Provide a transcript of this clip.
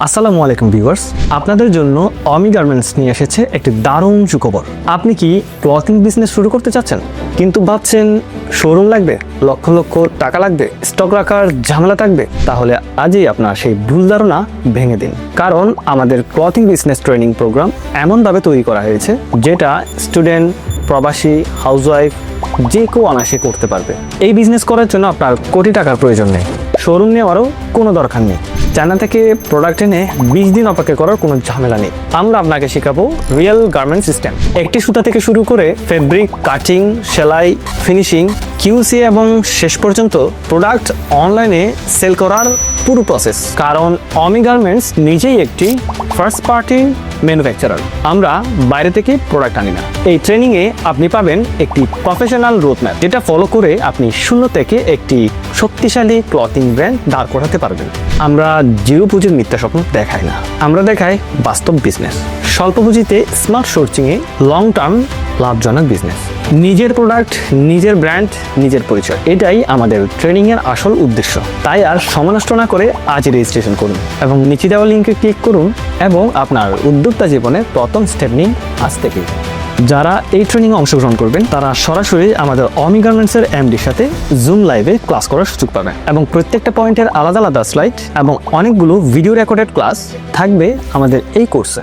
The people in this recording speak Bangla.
আসসালামু আলাইকুম ভিউয়ার্স, আপনাদের জন্য অমি গার্মেন্টস নিয়ে এসেছে একটি দারুণ সুখবর। আপনি কি ক্লথিং বিজনেস শুরু করতে চাচ্ছেন কিন্তু ভাবছেন শোরুম লাগবে, লক্ষ লক্ষ টাকা লাগবে, স্টক রাখার ঝামেলা থাকবে? তাহলে আজই আপনার সেই ভুল ধারণা ভেঙে দিন, কারণ আমাদের ক্লথিং বিজনেস ট্রেনিং প্রোগ্রাম এমনভাবে তৈরি করা হয়েছে যেটা স্টুডেন্ট, প্রবাসী, হাউসওয়াইফ যে কেউ অনায়াসে করতে পারবে। এই বিজনেস করার জন্য আপনার কোটি টাকার প্রয়োজন নেই, শোরুম নেওয়ারও কোনো দরকার নেই, চায়না থেকে প্রোডাক্ট এনে 20 দিন অপেক্ষা করার কোনো ঝামেলা নেই। আমরা আপনাকে শেখাবো রিয়েল গার্মেন্ট সিস্টেম। একটি সুতা থেকে শুরু করে ফেব্রিক কাটিং, সেলাই, ফিনিশিং, কিউসি এবং শেষ পর্যন্ত প্রোডাক্ট অনলাইনে সেল করার পুরো প্রসেস। কারণ অমি গার্মেন্টস নিজেই একটি ফার্স্ট পার্টি ম্যানুফ্যাকচারার, আমরা বাইরে থেকে প্রোডাক্ট আনি না। এই ট্রেনিংয়ে আপনি পাবেন একটি প্রফেশনাল রোডম্যাপ, যেটা ফলো করে আপনি শূন্য থেকে একটি শক্তিশালী ক্লথিং ব্র্যান্ড দাঁড় করাতে পারবেন। আমরা জিরো পুঁজির মিথ্যা স্বপ্ন দেখাই না, আমরা দেখাই বাস্তব বিজনেস। স্বল্প পুঁজিতে স্মার্ট সোর্সিংয়ে লং টার্ম লাভজনক বিজনেস। নিজের প্রোডাক্ট, নিজের ব্র্যান্ড, নিজের পরিচয়, এটাই আমাদের ট্রেনিংয়ের আসল উদ্দেশ্য। তাই আর সময় নষ্ট না করে আজই রেজিস্ট্রেশন করুন এবং নিচে দেওয়া লিঙ্কে ক্লিক করুন এবং আপনার উদ্যোক্তা জীবনের প্রথম স্টেপ নিন আজ থেকেই। যারা এই ট্রেনিংয়ে অংশগ্রহণ করবেন তারা সরাসরি আমাদের অমি গার্মেন্টসের এমডির সাথে জুম লাইভে ক্লাস করার সুযোগ পাবেন এবং প্রত্যেকটা পয়েন্টের আলাদা আলাদা স্লাইড এবং অনেকগুলো ভিডিও রেকর্ডেড ক্লাস থাকবে আমাদের এই কোর্সে।